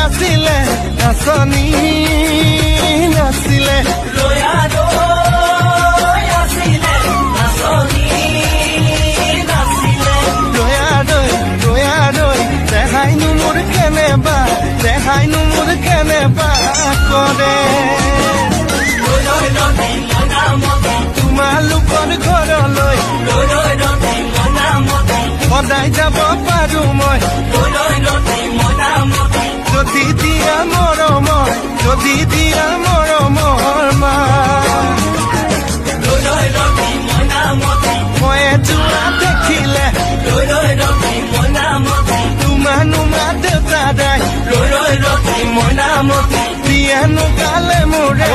আছিলে নাচনী নাছিলে দেখাইনো মোৰ কেনেবা কৰে তোমালোকৰ ঘৰলৈ সদায় যাব পাৰো মই যদি দিয়া মৰমৰ মা মই যোৱা দেখিলে তোমা দেউতা দাই বিয়ানো গালে মোৰে